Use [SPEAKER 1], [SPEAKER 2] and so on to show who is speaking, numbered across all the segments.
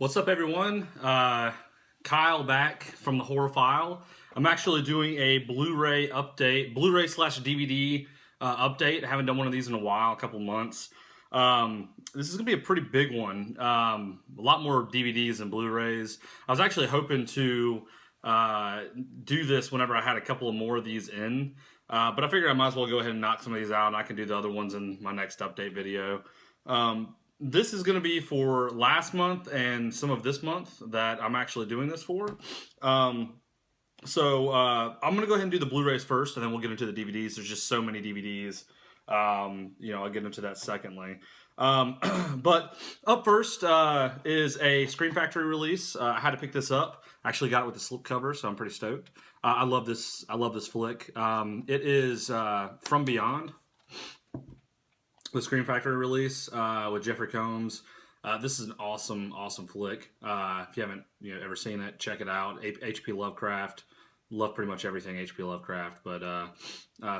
[SPEAKER 1] What's up, everyone? Kyle back from the Horror File. I'm actually doing a Blu-ray update, Blu-ray slash DVD update. I haven't done one of these in a while, a couple months. This is going to be a pretty big one. A lot more DVDs than Blu-rays. I was actually hoping to do this whenever I had a couple of more of these in. But I figured I might as well go ahead and knock some of these out, and I can do the other ones in my next update video. This is going to be for last month and some of this month that I'm actually doing this for. I'm going to go ahead and do the Blu-rays first, and then we'll get into the DVDs. There's just so many DVDs. I'll get into that secondly. But up first is a Scream Factory release. I had to pick this up. I actually got it with the slipcover, so I'm pretty stoked. I love this flick. It is From Beyond, the Scream Factory release with Jeffrey Combs. This is an awesome flick. If you haven't ever seen it, check it out. H.P. Lovecraft. Love pretty much everything H.P. Lovecraft, but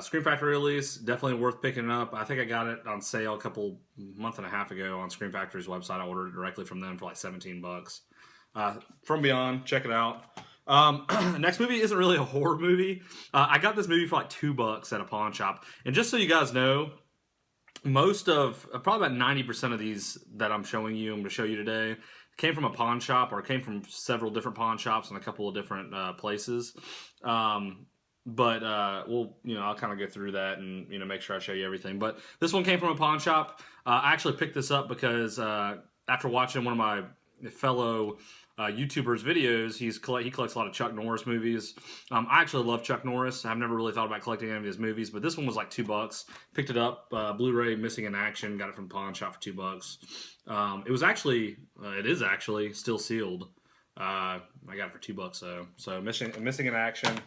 [SPEAKER 1] Scream Factory release, definitely worth picking up. I think I got it on sale a month and a half ago on Scream Factory's website. I ordered it directly from them for like $17. From Beyond, check it out. Next movie isn't really a horror movie. I got this movie for like $2 at a pawn shop, and just so you guys know, most of, probably about 90% of these that I'm going to show you today, came from a pawn shop or came from several different pawn shops and a couple of different places. I'll kind of go through that and make sure I show you everything. But this one came from a pawn shop. I actually picked this up because after watching one of my fellow YouTubers' videos, he collects a lot of Chuck Norris movies. I actually love Chuck Norris. I've never really thought about collecting any of his movies, but this one was like $2. Picked it up, Blu-ray, Missing in Action. Got it from pawn shop for $2. It is actually still sealed. I got it for $2 though. So Missing in Action.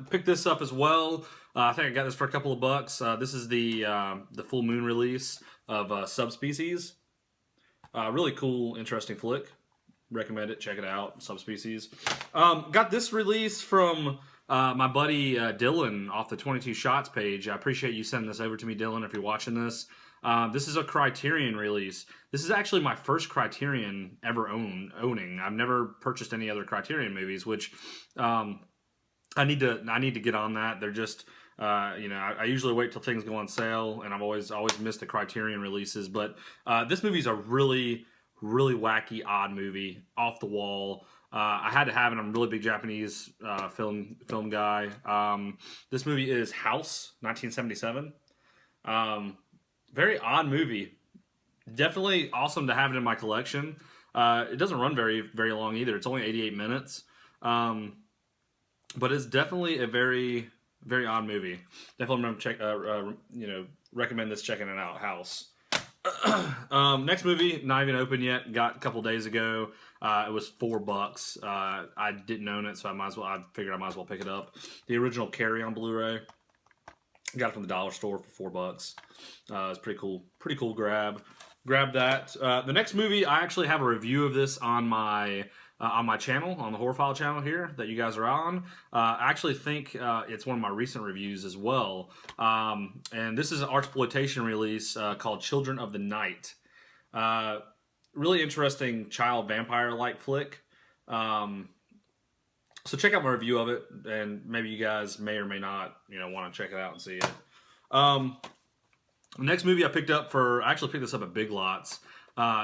[SPEAKER 1] Picked this up as well. I think I got this for a couple of bucks. This is the full moon release of Subspecies. Really cool, interesting flick. Recommend it. Check it out. Subspecies. Got this release from my buddy Dylan off the 22 Shots page. I appreciate you sending this over to me, Dylan, if you're watching this. This is a Criterion release. This is actually my first Criterion ever owning. I've never purchased any other Criterion movies, which I need to get on that. They're just I usually wait till things go on sale, and I've always missed the Criterion releases. But this movie's a really wacky, odd movie, off the wall. I had to have it. I'm a really big Japanese film guy. This movie is House, 1977. Very odd movie. Definitely awesome to have it in my collection. It doesn't run very long either. It's only 88 minutes. But it's definitely a very odd movie. Definitely recommend this checking it out. House. Next movie, not even open yet. Got a couple days ago. It was $4. I didn't own it, so I figured I might as well pick it up. The original Carrie on Blu-ray. Got it from the dollar store for $4. It's pretty cool grab. Grab that. The next movie, I actually have a review of this on my channel, on the Horror File channel here that you guys are on. I actually think it's one of my recent reviews as well. And this is an artsploitation release called Children of the Night. Really interesting child vampire-like flick. So check out my review of it, and maybe you guys may or may not want to check it out and see it. The next movie I actually picked this up at Big Lots.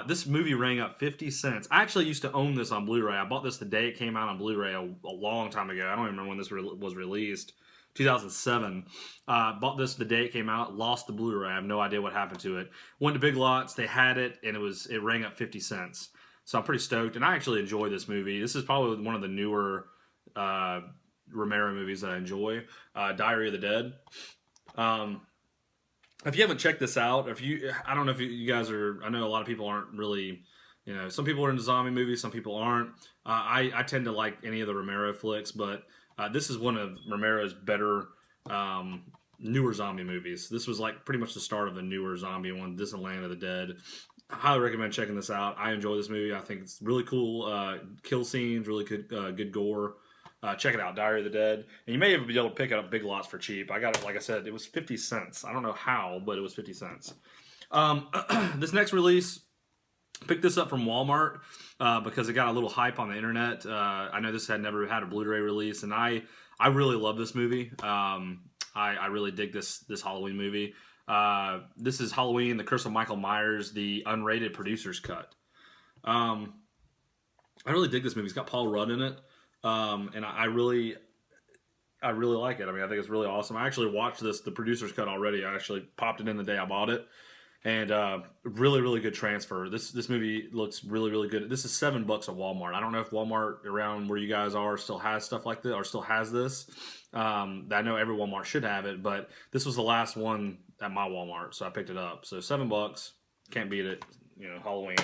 [SPEAKER 1] This movie rang up 50 cents. I actually used to own this on Blu-ray. I bought this the day it came out on Blu-ray a long time ago. I don't even remember when this was released. 2007. Bought this the day it came out. Lost the Blu-ray. I have no idea what happened to it. Went to Big Lots. They had it, and it rang up 50 cents. So I'm pretty stoked, and I actually enjoy this movie. This is probably one of the newer Romero movies that I enjoy. Diary of the Dead. If you haven't checked this out, I don't know if you guys are, I know a lot of people aren't really, some people are into zombie movies, some people aren't. I tend to like any of the Romero flicks, but this is one of Romero's better, newer zombie movies. This was like pretty much the start of the newer zombie one, this and Land of the Dead. I highly recommend checking this out. I enjoy this movie. I think it's really cool kill scenes, really good gore. Check it out, Diary of the Dead. And you may even be able to pick it up Big Lots for cheap. I got it, like I said, it was 50 cents. I don't know how, but it was 50 cents. This next release Picked this up from Walmart because it got a little hype on the internet. I know this had never had a Blu-ray release, and I really love this movie. I really dig this Halloween movie. This is Halloween: The Curse of Michael Myers, the unrated producer's cut. I really dig this movie. It's got Paul Rudd in it, and I really like it. I mean, I think it's really awesome. I actually watched the producer's cut already. I actually popped it in the day I bought it. And really good transfer. This movie looks really good. This is $7 at Walmart. I don't know if Walmart around where you guys are still has stuff like this or still has this. I know every Walmart should have it, but this was the last one at my Walmart, so I picked it up. So $7, can't beat it. You know, Halloween.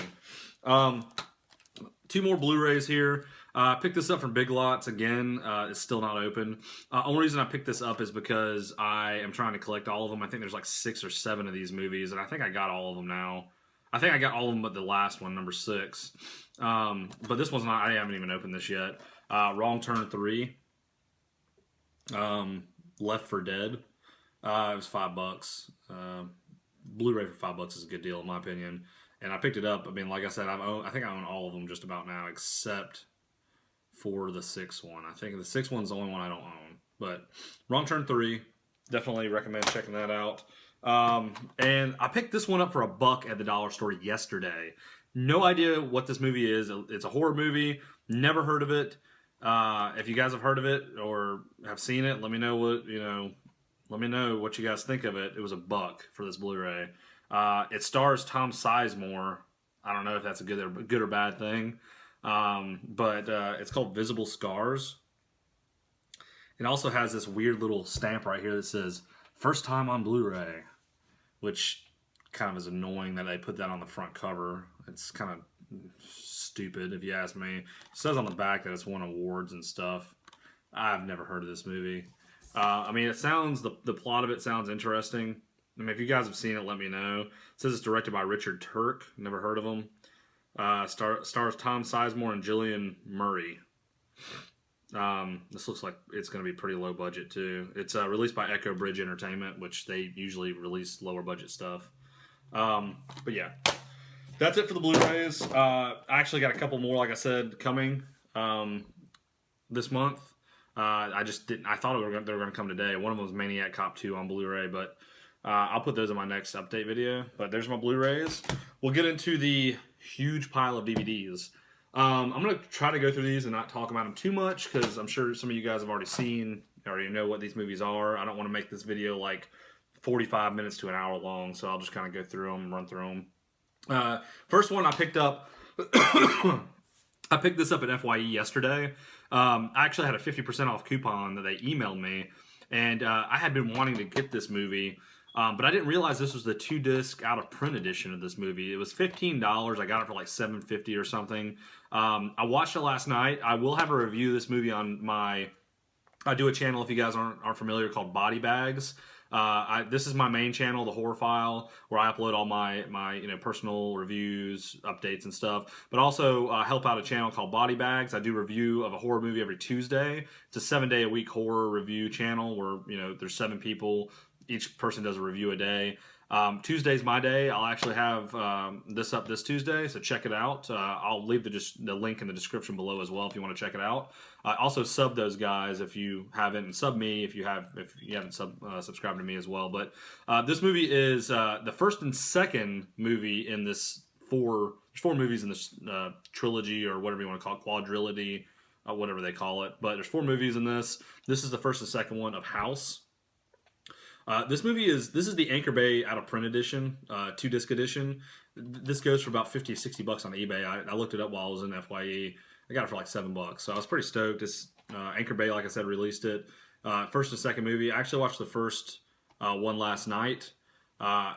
[SPEAKER 1] 2 more Blu-rays here. I picked this up from Big Lots again. It's still not open. Only reason I picked this up is because I am trying to collect all of them. I think there's like 6 or 7 of these movies, and I think I got all of them now. I think I got all of them but the last one, number 6. But this one's not. I haven't even opened this yet. Wrong Turn 3. Left 4 Dead. It was $5. Blu-ray for $5 is a good deal in my opinion. And I picked it up. I mean, like I said, I think I own all of them just about now, except for the 6th one. I think the 6th one's the only one I don't own. But Wrong Turn 3, definitely recommend checking that out. And I picked this one up for $1 at the dollar store yesterday. No idea what this movie is. It's a horror movie. Never heard of it. If you guys have heard of it or have seen it, let me know what you guys think of it. It was $1 for this Blu-ray. It stars Tom Sizemore. I don't know if that's a good or bad thing. But it's called Visible Scars. It also has this weird little stamp right here that says first time on Blu-ray, which kind of is annoying that they put that on the front cover. It's kind of stupid if you ask me. It says on the back that it's won awards and stuff. I've never heard of this movie. I mean, the plot of it sounds interesting. I mean, if you guys have seen it, let me know. It says it's directed by Richard Turk. Never heard of him. Stars Tom Sizemore and Gillian Murray. This looks like it's going to be pretty low budget too. It's released by Echo Bridge Entertainment, which they usually release lower budget stuff. But yeah, that's it for the Blu-rays. I actually got a couple more, like I said, coming this month. I just didn't. I thought they were going to come today. One of them was Maniac Cop 2 on Blu-ray, but I'll put those in my next update video. But there's my Blu-rays. We'll get into the huge pile of DVDs. I'm going to try to go through these and not talk about them too much because I'm sure some of you guys have already know what these movies are. I don't want to make this video like 45 minutes to an hour long, so I'll just kind of go through them, run through them. First one I picked up, I picked this up at FYE yesterday. I actually had a 50% off coupon that they emailed me, and I had been wanting to get this movie. But I didn't realize this was the 2-disc out-of-print edition of this movie. It was $15. I got it for like $7.50 or something. I watched it last night. I will have a review of this movie on I do a channel, if you guys aren't familiar, called Body Bags. This is my main channel, The Horror File, where I upload all my personal reviews, updates, and stuff. But also help out a channel called Body Bags. I do review of a horror movie every Tuesday. It's a 7-day-a-week horror review channel where there's 7 people. Each person does a review a day. Tuesday's my day. I'll actually have this up this Tuesday, so check it out. I'll leave the link in the description below as well if you want to check it out. Also sub those guys if you haven't, and sub me if you haven't subscribed to me as well. But this movie is the first and second movie in this there's 4 movies in this trilogy, or whatever you want to call it, quadrilogy, whatever they call it. But there's 4 movies in this. This is the first and second one of House. This is the Anchor Bay out of print edition, 2-disc edition. This goes for about $50, $60 on eBay. I looked it up while I was in FYE. I got it for like $7, so I was pretty stoked. It's Anchor Bay, like I said, released it. First and second movie. I actually watched the first one last night.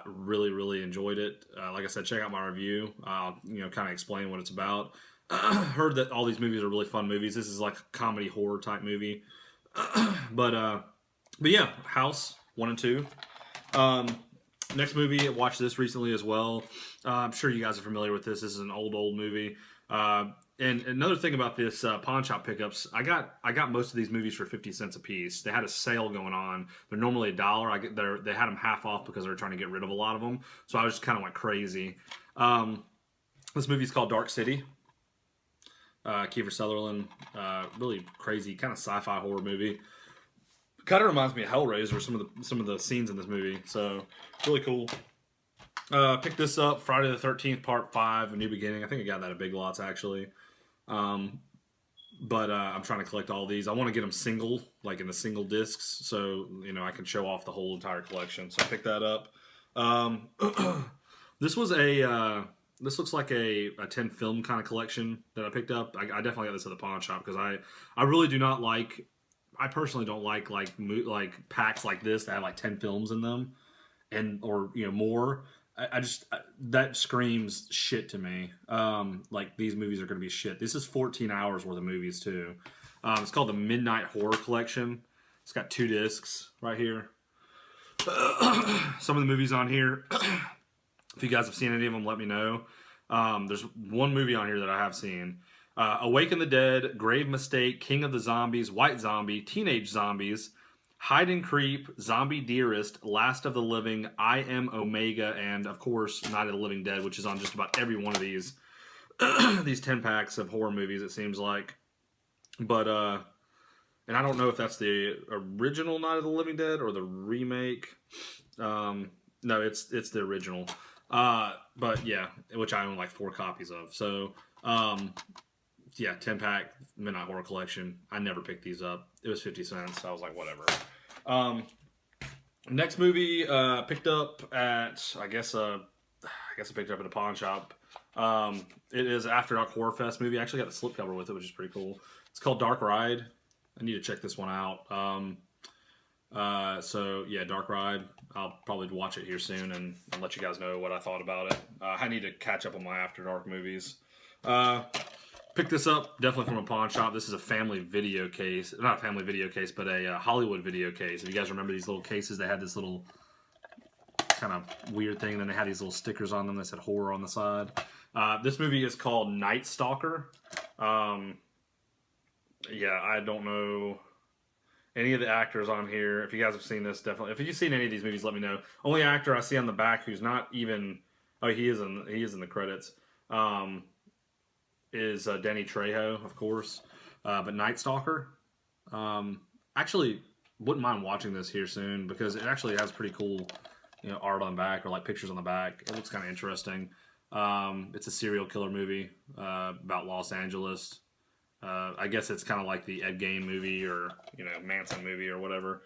[SPEAKER 1] Really enjoyed it. Like I said, check out my review. I'll kind of explain what it's about. Heard that all these movies are really fun movies. This is like a comedy horror type movie. But yeah, House 1 and 2. Next movie, I watched this recently as well. I'm sure you guys are familiar with this. This is an old movie. And another thing about this pawn shop pickups, I got most of these movies for 50 cents a piece. They had a sale going on. They're normally $1. They had them half off because they were trying to get rid of a lot of them. So I was just kind of went crazy. This movie's called Dark City. Kiefer Sutherland, really crazy kind of sci-fi horror movie. Kind of reminds me of Hellraiser. Some of the scenes in this movie, so really cool. Picked this up Friday the 13th Part 5, A New Beginning. I think I got that at Big Lots actually. But I'm trying to collect all these. I want to get them single, like in the single discs, so I can show off the whole entire collection. So I picked that up. This was this looks like a 10 film kind of collection that I picked up. I definitely got this at the pawn shop because I really do not like. I personally don't like packs like this that have like 10 films in them, or more. I just that screams shit to me. Like these movies are going to be shit. This is 14 hours worth of movies too. It's called the Midnight Horror Collection. It's got 2 discs right here. Some of the movies on here. If you guys have seen any of them, let me know. There's one movie on here that I have seen. Awaken the Dead, Grave Mistake, King of the Zombies, White Zombie, Teenage Zombies, Hide and Creep, Zombie Dearest, Last of the Living, I Am Omega, and of course Night of the Living Dead, which is on just about every one of these these 10 packs of horror movies, it seems like. But and I don't know if that's the original Night of the Living Dead or the remake. No, it's the original. But yeah, which I own like 4 copies of. So yeah, 10 pack Midnight Horror Collection. I never picked these up. It was 50 cents. So I was like, whatever. Next movie picked up at I guess I picked it up at a pawn shop. It is After Dark Horror Fest movie. I actually got the slipcover with it, which is pretty cool. It's called Dark Ride. I need to check this one out. So yeah, Dark Ride. I'll probably watch it here soon and let you guys know what I thought about it. I need to catch up on my After Dark movies. Picked this up definitely from a pawn shop. This is a family video case. Not a family video case, but a Hollywood video case. If you guys remember these little cases, they had this little kind of weird thing. Then they had these little stickers on them that said horror on the side. This movie is called Night Stalker. Yeah, I don't know any of the actors on here. If you guys have seen this, definitely. If you've seen any of these movies, let me know. Only actor I see on the back who's not even. Oh, he is in the credits. Is Danny Trejo, of course. But Night Stalker. Actually, wouldn't mind watching this here soon because it actually has pretty cool, art on the back or like pictures on the back. It looks kind of interesting. It's a serial killer movie about Los Angeles. I guess it's kind of like the Ed Gein movie or Manson movie or whatever.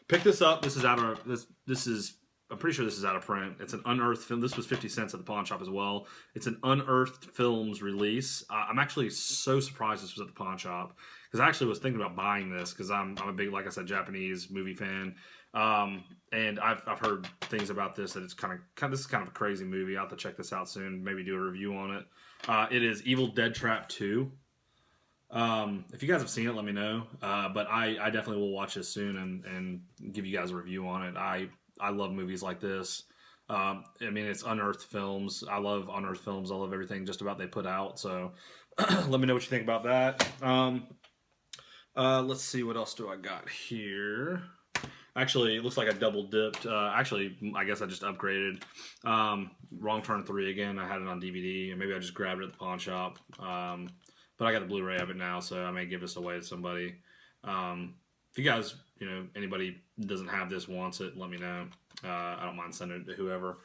[SPEAKER 1] Pick this up. This is out of this is. I'm pretty sure this is out of print. It's an unearthed film. This was 50 cents at the pawn shop as well. It's an unearthed films release. I'm actually so surprised this was at the pawn shop because I actually was thinking about buying this because I'm a big, like I said, Japanese movie fan. And I've heard things about this that it's kind of this is kind of a crazy movie. I'll have to check this out soon. Maybe do a review on it. It is Evil Dead Trap 2. If you guys have seen it, let me know. But I definitely will watch this soon and give you guys a review on it. I love movies like this. I mean, it's unearthed films. I love unearthed films. I love everything just about they put out. So let me know what you think about that. Let's see, what else do I got here? Actually, it looks like I double dipped. Actually, I guess I just upgraded. Wrong Turn 3 again. I had it on DVD, and maybe I just grabbed it at the pawn shop. But I got the Blu-ray of it now, so I may give this away to somebody. If you guys, anybody doesn't have this, wants it, let me know. I don't mind sending it to whoever.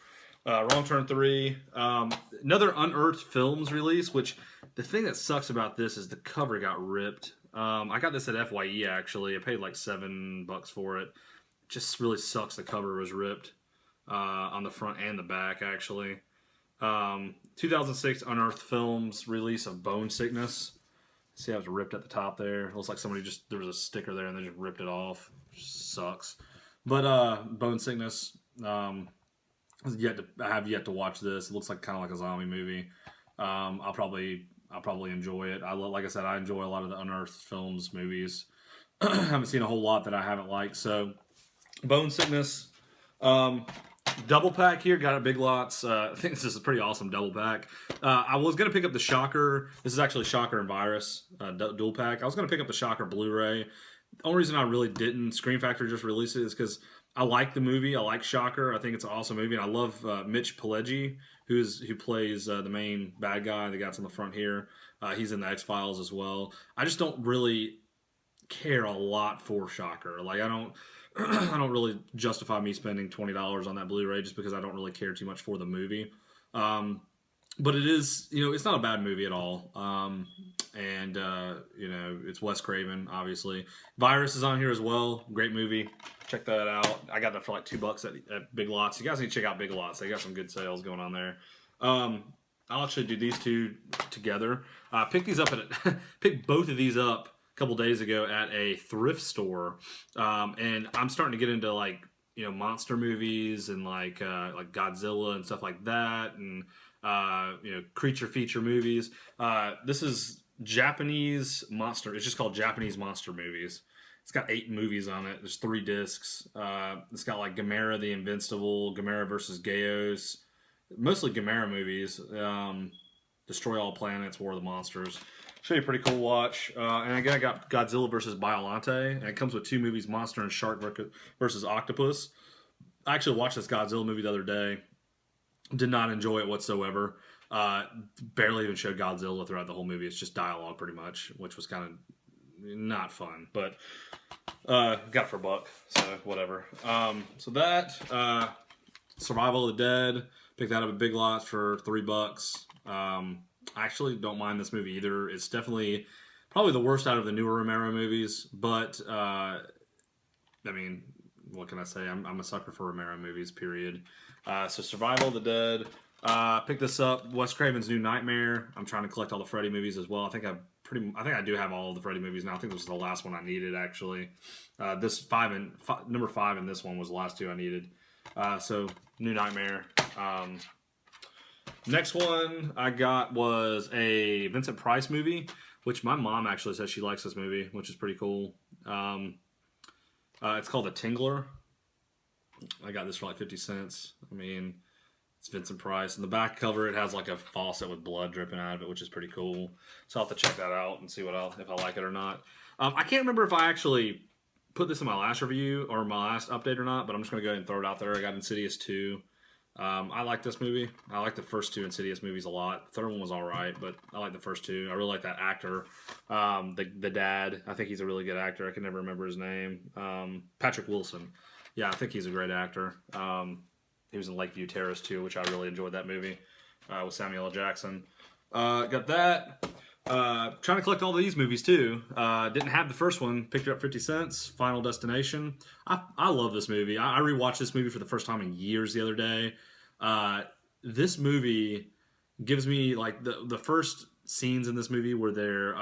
[SPEAKER 1] Wrong Turn 3. Another unearthed films release, which the thing that sucks about this is the cover got ripped. I got this at FYE, actually. I paid like $7 for it. It just really sucks the cover was ripped on the front and the back, actually. 2006 unearthed films release of Bone Sickness. See how it's ripped at the top there? It looks like somebody there was a sticker there and they just ripped it off. Sucks. But Bone Sickness, I have yet to watch this. It looks like kind of like a zombie movie. I'll probably enjoy it. Like I said, I enjoy a lot of the unearthed films movies. I haven't seen a whole lot that I haven't liked. So Bone Sickness, double pack here, got it at Big Lots. I think this is a pretty awesome double pack. I was going to pick up the Shocker. This is actually Shocker and Virus dual pack. I was going to pick up the Shocker Blu-ray. The only reason I really didn't, Scream Factory just released it, is because I like the movie. I like Shocker. I think it's an awesome movie. And I love Mitch Pileggi, who plays the main bad guy, the guy that's on the front here. He's in the X-Files as well. I just don't really care a lot for Shocker. Like I don't I don't really justify me spending $20 on that Blu-ray just because I don't really care too much for the movie. But it is, it's not a bad movie at all. And it's Wes Craven, obviously. Virus is on here as well. Great movie. Check that out. I got that for like $2 at Big Lots. You guys need to check out Big Lots. They got some good sales going on there. I'll actually do these two together. Pick both of these up a couple days ago at a thrift store. And I'm starting to get into like, monster movies and like Godzilla and stuff like that. And, creature feature movies. This is Japanese monster. It's just called Japanese Monster Movies. It's got 8 movies on it. There's 3 discs. It's got like Gamera the Invincible, Gamera versus Geos, mostly Gamera movies. Destroy All Planets, War of the Monsters. Should be a pretty cool watch. And again, I got Godzilla versus Biollante, and it comes with 2 movies: Monster and Shark versus Octopus. I actually watched this Godzilla movie the other day. Did not enjoy it whatsoever. Barely even showed Godzilla throughout the whole movie. It's just dialogue pretty much, which was kind of not fun. But got it for $1, so whatever. So that Survival of the Dead, picked that up at Big Lots for $3. I actually don't mind this movie either. It's definitely probably the worst out of the newer Romero movies, but I mean, what can I say? I'm a sucker for Romero movies, period. So Survival of the Dead. Picked this up. Wes Craven's New Nightmare. I'm trying to collect all the Freddy movies as well. I think I do have all of the Freddy movies now. I think this was the last one I needed, actually. Number 5 and this one was the last 2 I needed. So New Nightmare. Next one I got was a Vincent Price movie, which my mom actually says she likes this movie, which is pretty cool. It's called The Tingler. I got this for like 50 cents. I mean, it's Vincent Price. In the back cover, it has like a faucet with blood dripping out of it, which is pretty cool. So I'll have to check that out and see if I like it or not. I can't remember if I actually put this in my last review or my last update or not, but I'm just going to go ahead and throw it out there. I got Insidious 2. I like this movie. I like the first 2 Insidious movies a lot. The third one was all right, but I like the first 2. I really like that actor, the dad. I think he's a really good actor. I can never remember his name. Patrick Wilson. Yeah, I think he's a great actor. He was in Lakeview Terrace too, which I really enjoyed that movie with Samuel L. Jackson. Got that. Trying to collect all these movies too. Didn't have the first one. Picked it up 50 cents. Final Destination. I love this movie. I rewatched this movie for the first time in years the other day. This movie gives me like the first scenes in this movie where they're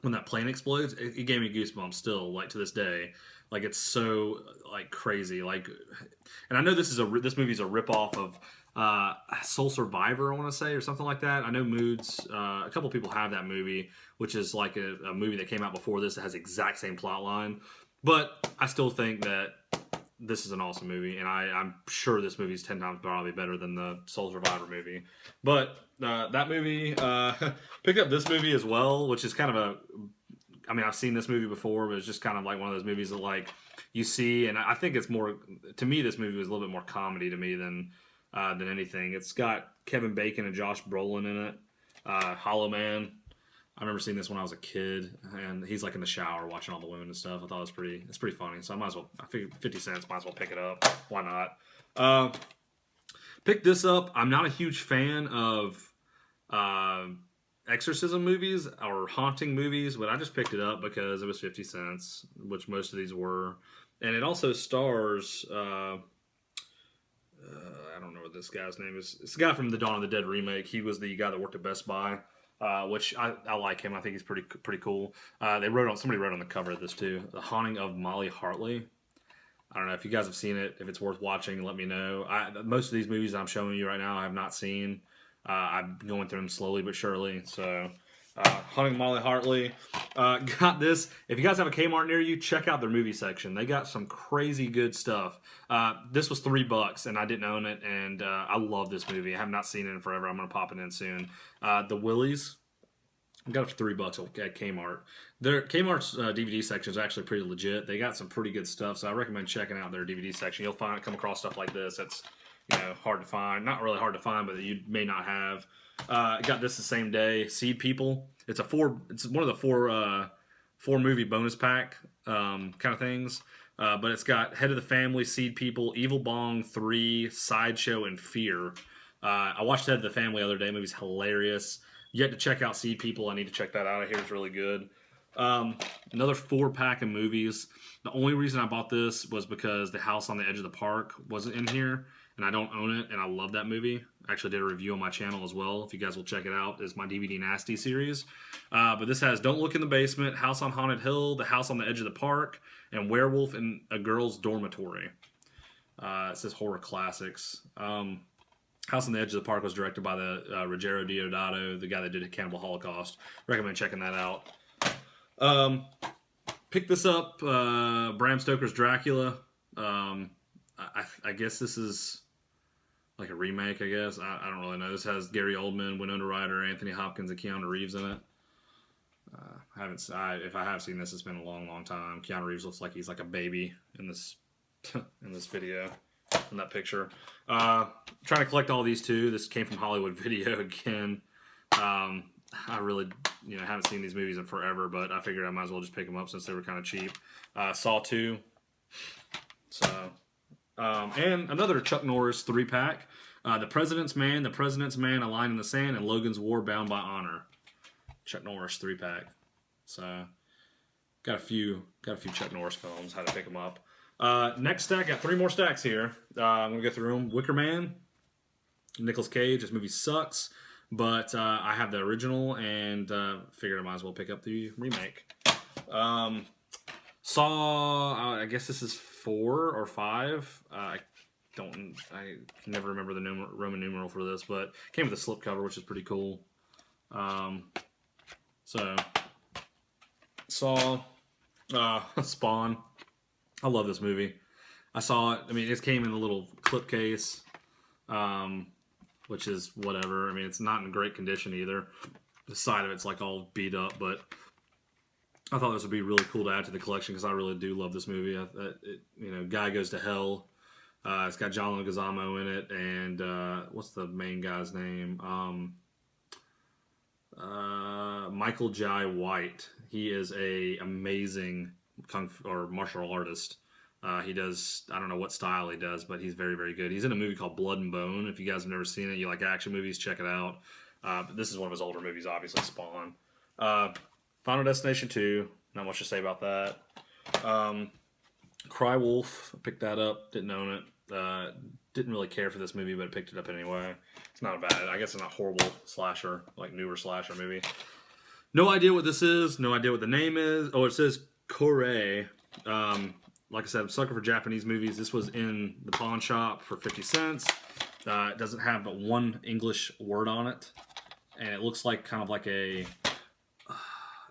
[SPEAKER 1] when that plane explodes. It gave me goosebumps still, like to this day. Like it's so like crazy. Like, and I know this movie's a ripoff of Soul Survivor, I want to say, or something like that. I know Moods, a couple people have that movie, which is like a movie that came out before this that has the exact same plot line. But I still think that this is an awesome movie, and I'm sure this movie is 10 times probably better than the Soul Survivor movie. But that movie, picked up this movie as well, which is kind of I mean, I've seen this movie before, but it's just kind of like one of those movies that like you see, and I think it's more, to me, this movie was a little bit more comedy to me than anything. It's got Kevin Bacon and Josh Brolin in it. Hollow Man. I remember seeing this when I was a kid, and he's like in the shower watching all the women and stuff. I thought it's pretty funny. So I figured 50 cents, might as well pick it up. Why not? Pick this up. I'm not a huge fan of exorcism movies or haunting movies, but I just picked it up because it was 50 cents, which most of these were. And it also stars, I don't know what this guy's name is. It's the guy from the Dawn of the Dead remake. He was the guy that worked at Best Buy, which I like him. I think he's pretty cool. Somebody wrote on the cover of this too, The Haunting of Molly Hartley. I don't know if you guys have seen it. If it's worth watching, let me know. Most of these movies I'm showing you right now I have not seen. I'm going through them slowly but surely. So, Hunting Molly Hartley. Got this. If you guys have a Kmart near you, check out their movie section. They got some crazy good stuff. This was $3, and I didn't own it, and I love this movie. I have not seen it in forever. I'm going to pop it in soon. The Willies. I got it for $3 at Kmart. Their Kmart's DVD section is actually pretty legit. They got some pretty good stuff, so I recommend checking out their DVD section. You'll come across stuff like this that's hard to find. Not really hard to find, but that you may not have. I got this the same day. Seed People. It's one of the four movie bonus pack kind of things. But it's got Head of the Family, Seed People, Evil Bong 3, Sideshow, and Fear. I watched Head of the Family the other day. The movie's hilarious. Yet to check out Seed People. I need to check that out. I hear it's really good. Another 4-pack of movies. The only reason I bought this was because The House on the Edge of the Park wasn't in here, and I don't own it, and I love that movie. I actually did a review on my channel as well. If you guys will check it out, it's my DVD Nasty series. But this has Don't Look in the Basement, House on Haunted Hill, The House on the Edge of the Park, and Werewolf in a Girl's Dormitory. It says Horror Classics. House on the Edge of the Park was directed by the Ruggero Deodato, the guy that did Cannibal Holocaust. Recommend checking that out. Picked this up, Bram Stoker's Dracula. I guess this is like a remake, I guess. I don't really know. This has Gary Oldman, Winona Ryder, Anthony Hopkins, and Keanu Reeves in it. If I have seen this, it's been a long, long time. Keanu Reeves looks like he's like a baby in this in this video, in that picture. Trying to collect all these too. This came from Hollywood Video again. I really, haven't seen these movies in forever, but I figured I might as well just pick them up since they were kind of cheap. Saw 2. So, and another Chuck Norris 3-pack. The President's Man, A Line in the Sand, and Logan's War, Bound by Honor. Chuck Norris 3-pack. So, got a few Chuck Norris films. Had to pick them up. Next stack, got 3 more stacks here. I'm gonna go through them. Wicker Man, Nicolas Cage. This movie sucks, but I have the original and figured I might as well pick up the remake. Saw. I guess this is 4 or 5. I can never remember the Roman numeral for this, but came with a slipcover, which is pretty cool. So saw Spawn. I love this movie. I saw it. I mean, it came in a little clip case, which is whatever. I mean, it's not in great condition either. The side of it's like all beat up, but I thought this would be really cool to add to the collection because I really do love this movie. Guy Goes to Hell. It's got John Leguizamo in it, and what's the main guy's name? Michael Jai White. He is a amazing kung fu or martial artist. He does, I don't know what style he does, but he's very, very good. He's in a movie called Blood and Bone. If you guys have never seen it, you like action movies, check it out. But this is one of his older movies, obviously, Spawn. Final Destination 2, not much to say about that. Cry Wolf, picked that up, didn't own it. Didn't really care for this movie, but I picked it up anyway. It's not bad. I guess it's not a horrible slasher, like newer slasher movie. No idea what this is. No idea what the name is. Oh, it says Kore. Like I said, I'm a sucker for Japanese movies. This was in the pawn shop for 50 cents. It doesn't have but one English word on it. And it looks like kind of like a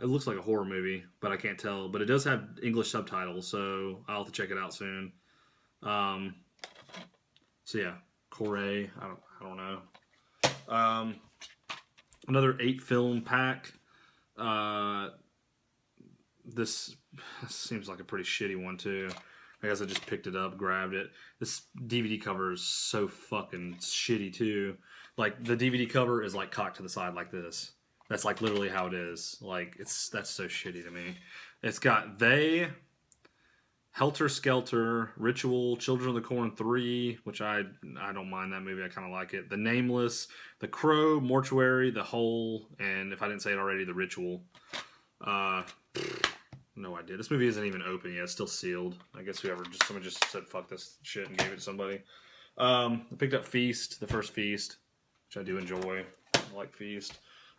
[SPEAKER 1] horror movie, but I can't tell. But it does have English subtitles, so I'll have to check it out soon. So yeah, Kore. I don't know. Another 8-film pack. This seems like a pretty shitty one too. I guess I just picked it up, grabbed it. This DVD cover is so fucking shitty too. Like the DVD cover is like cocked to the side like this. That's like literally how it is. Like that's so shitty to me. It's got They, Helter Skelter, Ritual, Children of the Corn 3, which I don't mind that movie. I kind of like it. The Nameless, The Crow, Mortuary, The Hole, and if I didn't say it already, The Ritual. No idea. This movie isn't even open yet. It's still sealed. I guess someone just said fuck this shit and gave it to somebody. I picked up Feast, the first Feast, which I do enjoy. I like Feast.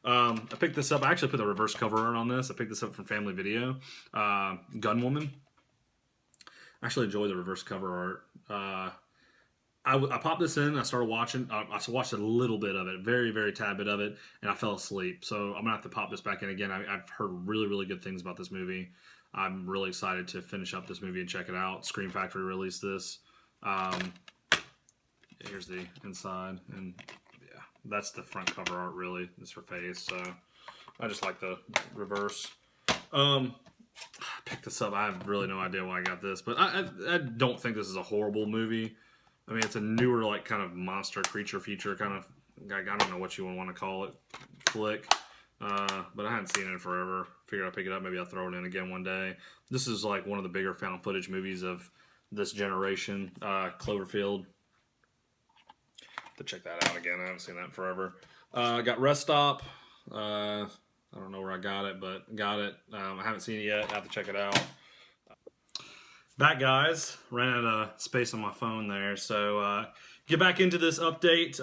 [SPEAKER 1] I picked this up. I actually put the reverse cover art on this. I picked this up from Family Video. Gunwoman. I actually enjoy the reverse cover art. I popped this in. I started watching. I watched a little bit of it, very, very tad bit of it, and I fell asleep. So I'm gonna have to pop this back in again. I've heard really, really good things about this movie. I'm really excited to finish up this movie and check it out. Scream Factory released this. Here's the inside, and yeah, that's the front cover art. Really, it's her face. So I just like the reverse. Pick this up. I have really no idea why I got this, but I don't think this is a horrible movie. I mean, it's a newer, like, kind of monster creature feature kind of, I don't know what you want to call it, flick. But I hadn't seen it in forever. Figured I'd pick it up. Maybe I'll throw it in again one day. This is like one of the bigger found footage movies of this generation. Cloverfield. To check that out again. I haven't seen that in forever. I got Rest Stop. I don't know where I got it, but got it. I haven't seen it yet. I have to check it out. Back, guys. Ran out of space on my phone there. So get back into this update.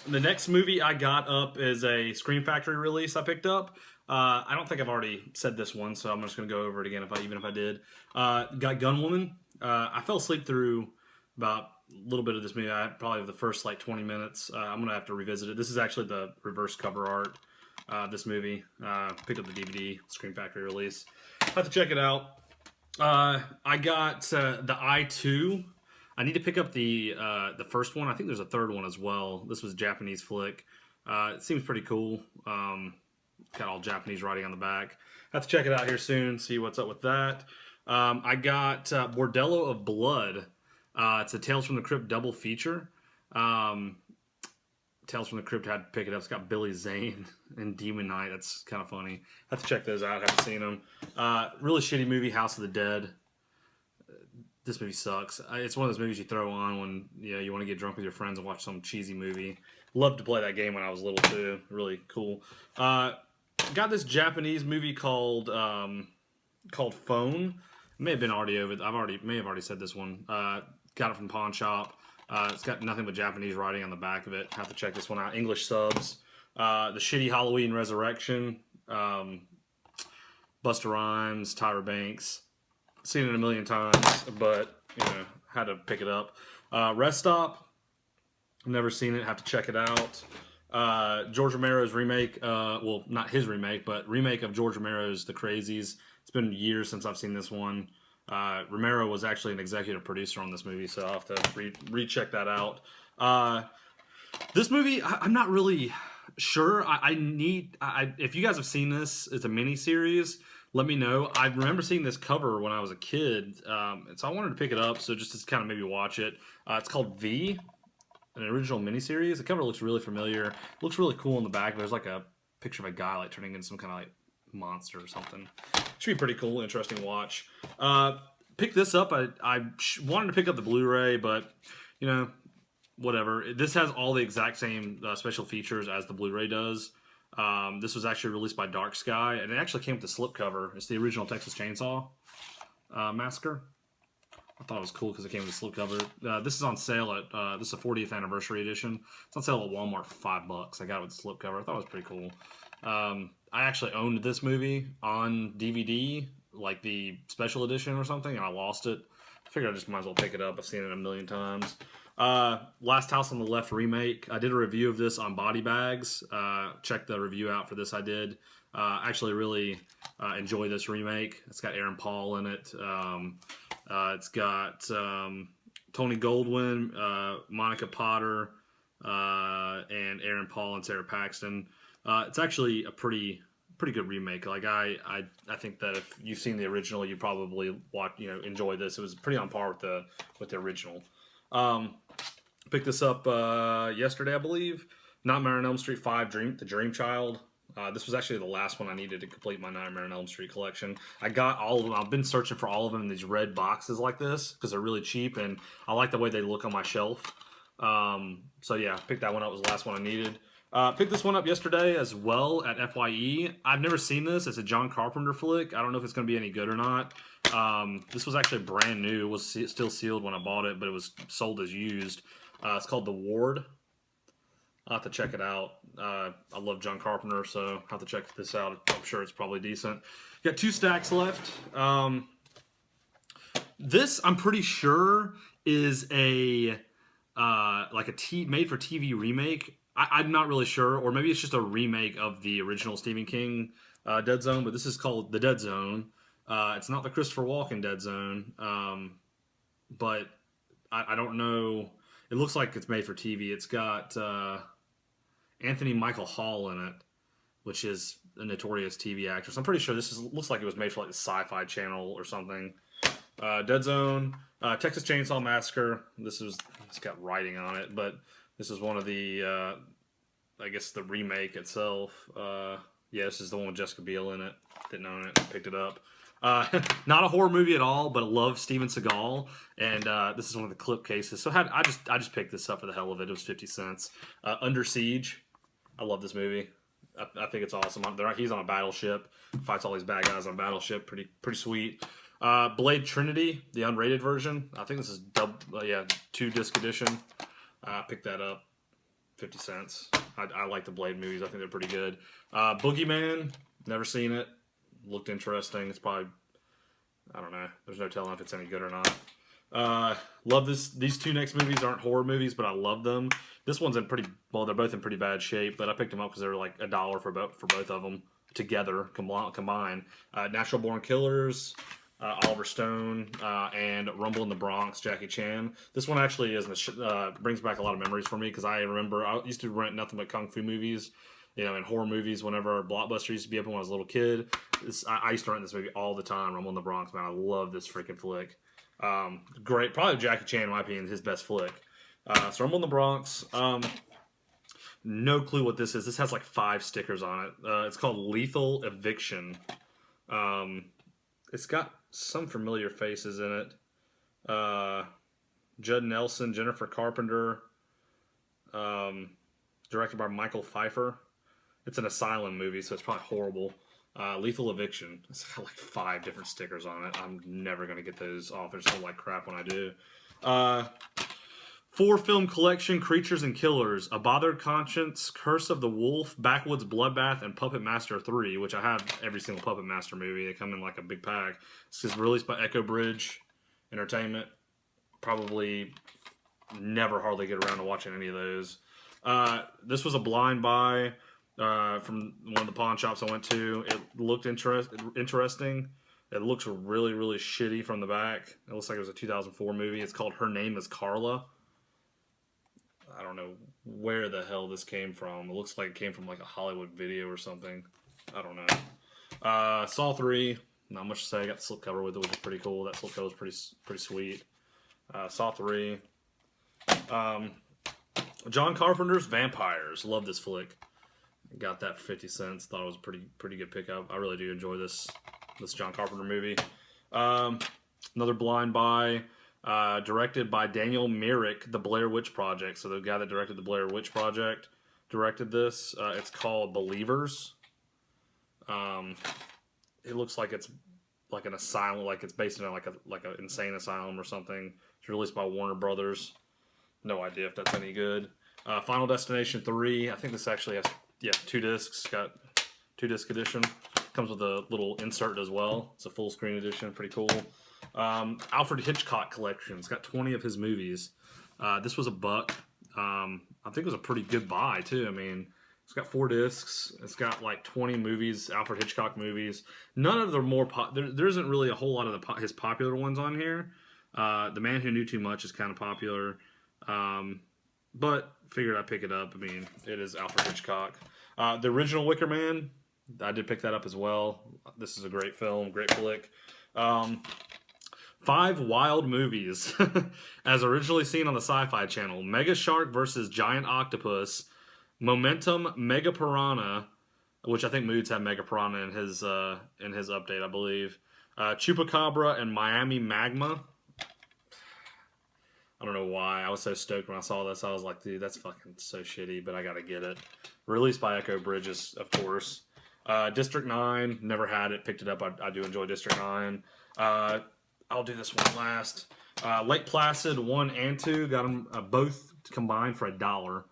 [SPEAKER 1] The next movie I got up is a Scream Factory release I picked up. I don't think I've already said this one, so I'm just going to go over it again even if I did. Got Gunwoman. I fell asleep through about a little bit of this movie. Probably the first like 20 minutes. I'm going to have to revisit it. This is actually the reverse cover art. This movie. Picked up the DVD, Scream Factory release. I have to check it out. I got the I-2. I need to pick up the first one. I think there's a third one as well. This was a Japanese flick. It seems pretty cool. Got all Japanese writing on the back. Have to check it out here soon, see what's up with that. I got Bordello of Blood. It's a Tales from the Crypt double feature. Tales from the Crypt, had to pick it up. It's got Billy Zane and Demon Knight. That's kind of funny. Have to check those out. Haven't seen them. Really shitty movie, House of the Dead. This movie sucks. It's one of those movies you throw on when you want to get drunk with your friends and watch some cheesy movie. Loved to play that game when I was little too. Really cool. Got this Japanese movie called Phone. It may have been already over. May have already said this one. Got it from Pawn Shop. It's got nothing but Japanese writing on the back of it. Have to check this one out. English subs. The Shitty Halloween Resurrection. Busta Rhymes, Tyra Banks. Seen it a million times, but had to pick it up. Rest Stop. Never seen it. Have to check it out. George Romero's remake. Well, not his remake, but remake of George Romero's The Crazies. It's been years since I've seen this one. Romero was actually an executive producer on this movie, so I'll have to recheck that out. This movie, I'm not really sure. If you guys have seen this, it's a mini series. Let me know. I remember seeing this cover when I was a kid, and so I wanted to pick it up. So just to kind of maybe watch it. It's called V, an original miniseries. The cover looks really familiar. Looks really cool in the back. There's like a picture of a guy like turning into some kind of like monster or something. Should be pretty cool, interesting watch. Pick this up. I wanted to pick up the Blu-ray, but whatever. This has all the exact same special features as the Blu-ray does. This was actually released by Dark Sky, and it actually came with the slipcover. It's the original Texas Chainsaw Massacre. I thought it was cool because it came with a slipcover. This is on sale at this is a 40th anniversary edition. It's on sale at Walmart for $5. I got it with the slipcover. I thought it was pretty cool. I actually owned this movie on DVD, like the special edition or something, and I lost it. I figured I just might as well pick it up. I've seen it a million times. Last House on the Left remake. I did a review of this on Body Bags. Check the review out for this. I did. Actually really enjoy this remake. It's got Aaron Paul in it. It's got Tony Goldwyn, Monica Potter, and Aaron Paul and Sarah Paxton. It's actually a pretty good remake. Like I think that if you've seen the original, you probably enjoy this. It was pretty on par with the original. Picked this up yesterday, I believe. Nightmare on Elm Street 5: The Dream Child. This was actually the last one I needed to complete my Nightmare on Elm Street collection. I got all of them. I've been searching for all of them in these red boxes like this because they're really cheap, and I like the way they look on my shelf. So yeah, picked that one up. It was the last one I needed. Picked this one up yesterday as well at FYE. I've never seen this. It's a John Carpenter flick. I don't know if it's going to be any good or not. This was actually brand new. It was still sealed when I bought it, but it was sold as used. It's called The Ward. I'll have to check it out. I love John Carpenter, so I'll have to check this out. I'm sure it's probably decent. Got 2 stacks left. This, I'm pretty sure, is a made-for-TV remake. I'm not really sure, or maybe it's just a remake of the original Stephen King Dead Zone, but this is called The Dead Zone. It's not the Christopher Walken Dead Zone, but I don't know. It looks like it's made for TV. It's got Anthony Michael Hall in it, which is a notorious TV actress. I'm pretty sure looks like it was made for like the Sci-Fi Channel or something. Dead Zone, Texas Chainsaw Massacre. It's got writing on it, but this is one of the, I guess the remake itself. Yeah, this is the one with Jessica Biel in it. Didn't own it, picked it up. Not a horror movie at all, but I love Steven Seagal, and this is one of the clip cases. So I just picked this up for the hell of it. It was 50 cents. Under Siege. I love this movie. I think it's awesome. He's on a battleship, fights all these bad guys on a battleship. Pretty sweet. Blade Trinity, the unrated version. I think this is 2-disc edition. I picked that up, 50 cents. I like the Blade movies. I think they're pretty good. Boogeyman, never seen it. Looked interesting. It's probably, I don't know. There's no telling if it's any good or not. Love this. These two next movies aren't horror movies, but I love them. This one's they're both in pretty bad shape, but I picked them up because they were like $1 for both of them together, combined. Natural Born Killers, Oliver Stone, and Rumble in the Bronx, Jackie Chan. This one actually brings back a lot of memories for me because I remember I used to rent nothing but kung fu movies, and horror movies whenever Blockbuster used to be open when I was a little kid. I used to rent this movie all the time, Rumble in the Bronx, man. I love this freaking flick. Great. Probably Jackie Chan, in my opinion, his best flick. So Rumble in the Bronx. No clue what this is. This has like 5 stickers on it. It's called Lethal Eviction. It's got some familiar faces in it. Judd Nelson, Jennifer Carpenter. Directed by Michael Pfeiffer. It's an asylum movie, so it's probably horrible. Lethal Eviction. It's got like 5 different stickers on it. I'm never going to get those off. They're so like crap when I do. 4-film collection, Creatures and Killers, A Bothered Conscience, Curse of the Wolf, Backwoods Bloodbath, and Puppet Master 3, which I have every single Puppet Master movie. They come in like a big pack. This is released by Echo Bridge Entertainment. Probably never hardly get around to watching any of those. This was a blind buy from one of the pawn shops I went to. It looked interesting. It looks really, really shitty from the back. It looks like it was a 2004 movie. It's called Her Name is Carla. I don't know where the hell this came from. It looks like it came from like a Hollywood video or something. I don't know. Saw 3. Not much to say. I got the slipcover with it, which is pretty cool. That slipcover was pretty sweet. Saw 3. John Carpenter's Vampires. Love this flick. Got that for 50 cents. Thought it was a pretty good pickup. I really do enjoy this John Carpenter movie. Another blind buy. Directed by Daniel Myrick, The Blair Witch Project. So the guy that directed The Blair Witch Project directed this. It's called Believers. It looks like it's like an asylum, like it's based in like an insane asylum or something. It's released by Warner Brothers. No idea if that's any good. Final Destination 3. I think this actually has 2 discs. Got 2-disc edition. Comes with a little insert as well. It's a full screen edition. Pretty cool. Alfred Hitchcock collection. It's got 20 of his movies. This was $1. I think it was a pretty good buy too. I mean, it's got 4 discs. It's got like 20 movies, Alfred Hitchcock movies. None of the more there isn't really a whole lot of his popular ones on here. The Man Who Knew Too Much is kind of popular, but figured I'd pick it up. I mean, it is Alfred Hitchcock. The original Wicker Man, I did pick that up as well. This is a great film, great flick. 5 wild movies, as originally seen on the Sci-Fi Channel. Mega Shark versus Giant Octopus. Momentum, Mega Piranha, which I think Moods had Mega Piranha in his update, I believe. Chupacabra and Miami Magma. I don't know why. I was so stoked when I saw this. I was like, dude, that's fucking so shitty, but I gotta get it. Released by Echo Bridges, of course. District 9, never had it. Picked it up. I do enjoy District 9. I'll do this one last. Lake Placid 1 and 2. Got them both combined for $1.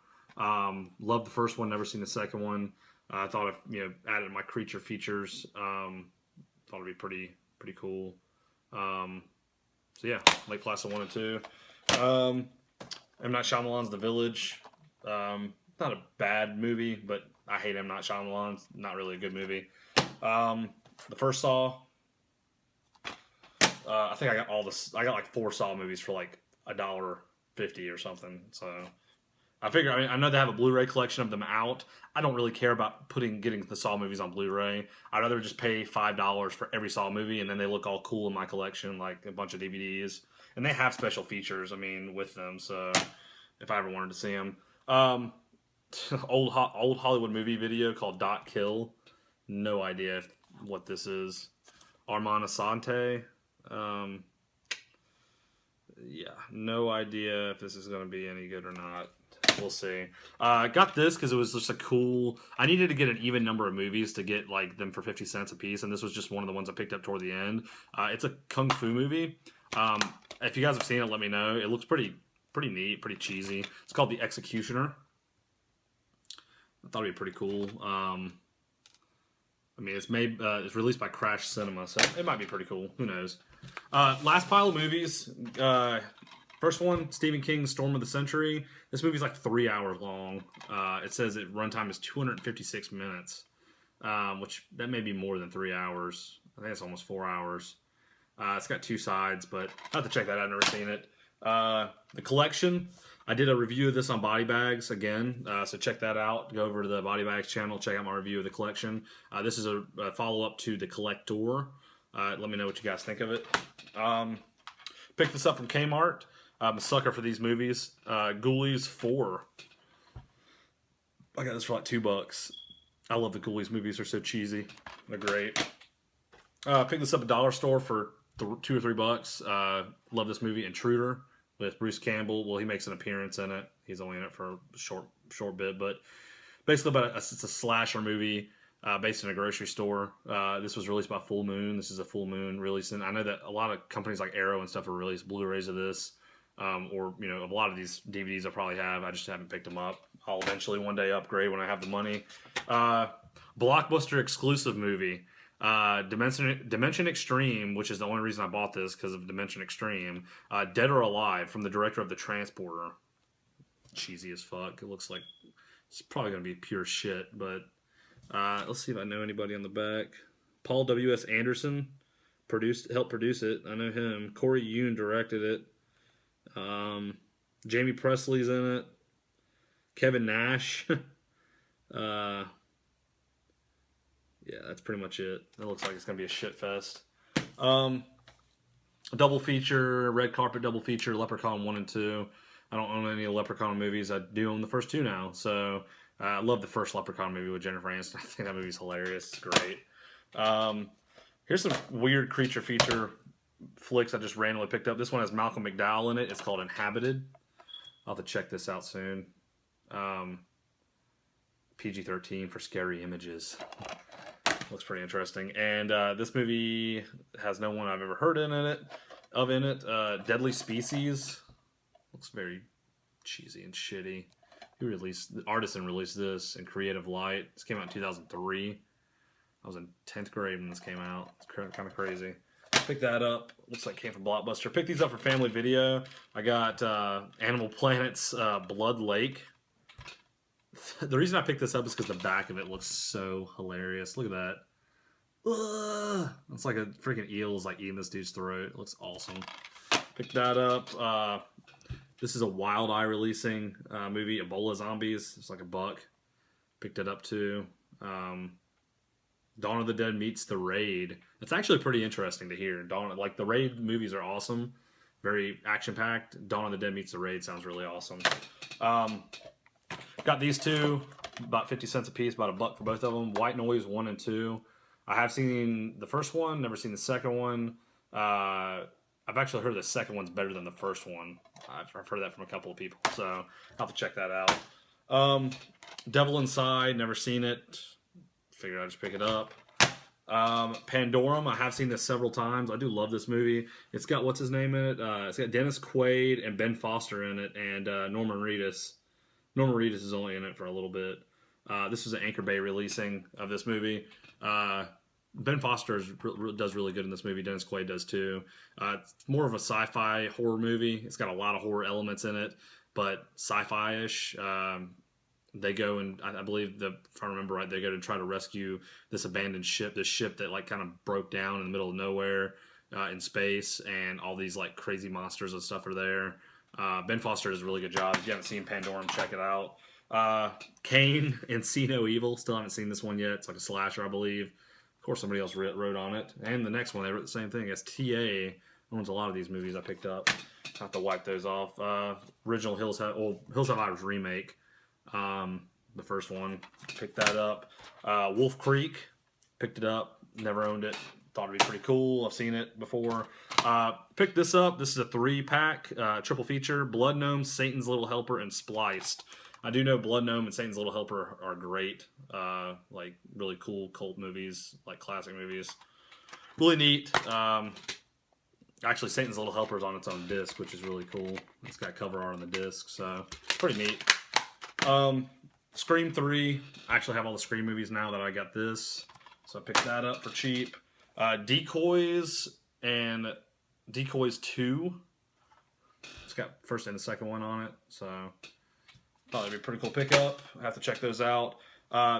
[SPEAKER 1] Loved the first one. Never seen the second one. I thought if added my creature features, thought it'd be pretty cool. So yeah, Lake Placid 1 and 2. M. Night Shyamalan's The Village. Not a bad movie, but I hate M. Night Shyamalan. It's not really a good movie. The first Saw. I think I got like 4 Saw movies for like $1.50 or something. So I figure, I know they have a Blu-ray collection of them out. I don't really care about getting the Saw movies on Blu-ray. I'd rather just pay $5 for every Saw movie, and then they look all cool in my collection, like a bunch of DVDs. And they have special features, I mean, with them. So if I ever wanted to see them, old Hollywood movie video called Dot Kill. No idea what this is. Armand Asante. Yeah, no idea if this is going to be any good or not. We'll see. I got this because it was just a cool... I needed to get an even number of movies to get like them for 50 cents a piece, and this was just one of the ones I picked up toward the end. It's a kung fu movie. If you guys have seen it, let me know. It looks pretty neat, pretty cheesy. It's called The Executioner. I thought it'd be pretty cool. I mean, it's released by Crash Cinema, so it might be pretty cool. Who knows? Last pile of movies. First one, Stephen King's Storm of the Century. This movie's like 3 hours long. It says runtime is 256 minutes, which that may be more than 3 hours. I think it's almost 4 hours. It's got two sides, but I have to check that out. I've never seen it. The Collection. I did a review of this on Body Bags again, so check that out. Go over to the Body Bags channel, check out my review of The Collection. This is a follow-up to The Collector. Let me know what you guys think of it. Picked this up from Kmart. I'm a sucker for these movies. Ghoulies 4. I got this for like $2. I love the Ghoulies movies. They're so cheesy. They're great. Picked this up at Dollar Store for $2 or $3. Love this movie, Intruder, with Bruce Campbell. Well, he makes an appearance in it. He's only in it for a short bit, but basically it's a slasher movie based in a grocery store. This was released by Full Moon. This is a Full Moon release, and I know that a lot of companies like Arrow and stuff have released Blu-rays of this. Or, you know, a lot of these DVDs I probably have. I just haven't picked them up. I'll eventually one day upgrade when I have the money. Blockbuster exclusive movie. Dimension Extreme, which is the only reason I bought this because of Dimension Extreme. Dead or Alive, from the director of The Transporter. Cheesy as fuck. It looks like it's probably going to be pure shit, but let's see if I know anybody on the back. Paul W.S. Anderson helped produce it. I know him. Corey Yoon directed it. Jamie Presley's in it. Kevin Nash. Yeah, that's pretty much it. It looks like it's gonna be a shit fest. A double feature, red carpet double feature, Leprechaun 1 and 2. I don't own any Leprechaun movies. I do own the first two now. So I love the first Leprechaun movie with Jennifer Aniston. I think that movie's hilarious. It's great. Here's some weird creature feature flicks I just randomly picked up. This one has Malcolm McDowell in it. It's called Inhabited. I'll have to check this out soon. PG-13 for scary images. Looks pretty interesting. And this movie has no one I've ever heard in it. Deadly Species. Looks very cheesy and shitty. Artisan released this in Creative Light. This came out in 2003. I was in 10th grade when this came out. It's kind of crazy. Picked that up. Looks like it came from Blockbuster. Picked these up for Family Video. I got Animal Planet's Blood Lake. The reason I picked this up is because the back of it looks so hilarious. Look at that. Ugh. It's like a freaking eel is like eating this dude's throat. It looks awesome. Picked that up. This is a Wild Eye releasing movie, Ebola Zombies. It's like $1. Picked it up too. Dawn of the Dead meets The Raid. It's actually pretty interesting to hear. The Raid movies are awesome. Very action-packed. Dawn of the Dead meets The Raid sounds really awesome. Got these two, about 50 cents a piece, about $1 for both of them. White Noise 1 and 2. I have seen the first one, never seen the second one. I've actually heard the second one's better than the first one. I've heard that from a couple of people, so I'll have to check that out. Devil Inside, never seen it. Figured I'd just pick it up. Pandorum, I have seen this several times. I do love this movie. It's got, what's his name in it? It's got Dennis Quaid and Ben Foster in it, and Norman Reedus. Norman Reedus is only in it for a little bit. This was an Anchor Bay releasing of this movie. Ben Foster does really good in this movie. Dennis Quaid does too. It's more of a sci-fi horror movie. It's got a lot of horror elements in it, but sci-fi-ish. They go and I believe if I remember right, they go to try to rescue this abandoned ship, this ship that like kind of broke down in the middle of nowhere in space, and all these like crazy monsters and stuff are there. Ben Foster does a really good job. If you haven't seen Pandorum, check it out. Kane and See No Evil. Still haven't seen this one yet. It's like a slasher, I believe. Of course, somebody else wrote on it. And the next one, they wrote the same thing. It's TA. Owns a lot of these movies I picked up. I have to wipe those off. Original Hills Have Eyes remake. The first one. Picked that up. Wolf Creek. Picked it up. Never owned it. Thought it'd be pretty cool. I've seen it before. Picked this up. This is a 3-pack, triple feature. Blood Gnome, Satan's Little Helper, and Spliced. I do know Blood Gnome and Satan's Little Helper are great. Like, really cool cult movies, like classic movies. Really neat. Actually, Satan's Little Helper is on its own disc, which is really cool. It's got cover art on the disc, so pretty neat. Scream 3. I actually have all the Scream movies now that I got this, so I picked that up for cheap. Decoys and Decoys 2. It's got first and the second one on it, so thought that'd be a pretty cool pickup. I have to check those out.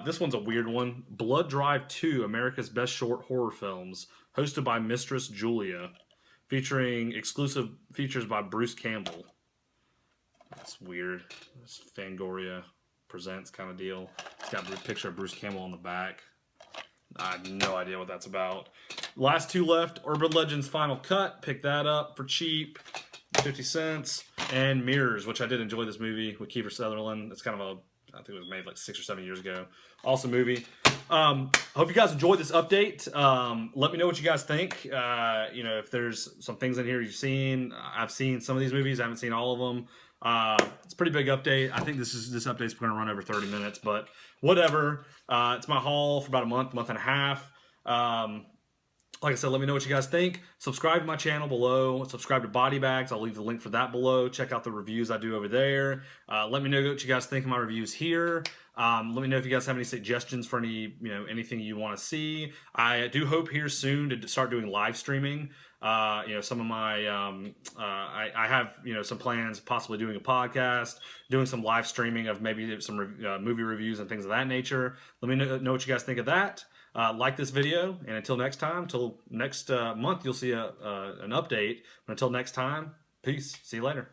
[SPEAKER 1] This one's a weird one. Blood Drive 2, America's Best Short Horror Films, hosted by Mistress Julia, featuring exclusive features by Bruce Campbell. That's weird. It's Fangoria Presents kind of deal. It's got a picture of Bruce Campbell on the back. I have no idea what that's about. Last two left. Urban Legends Final Cut. Pick that up for cheap. 50 cents. And Mirrors, which I did enjoy this movie with Kiefer Sutherland. It's kind of I think it was made like 6 or 7 years ago. Awesome movie. I hope you guys enjoyed this update. Let me know what you guys think. If there's some things in here you've seen. I've seen some of these movies. I haven't seen all of them. It's a pretty big update. I think this update's going to run over 30 minutes, but whatever. It's my haul for about a month and a half. Like I said, let me know what you guys think. Subscribe to my channel below. Subscribe to Body Bags. I'll leave the link for that below. Check out the reviews I do over there. Let me know what you guys think of my reviews here. Let me know if you guys have any suggestions for anything you want to see. I do hope here soon to start doing live streaming. Some of my I have some plans, possibly doing a podcast, doing some live streaming of maybe some movie reviews and things of that nature. Let me know what you guys think of that. Like this video, and until next time, until next month, you'll see an update. But until next time, peace. See you later.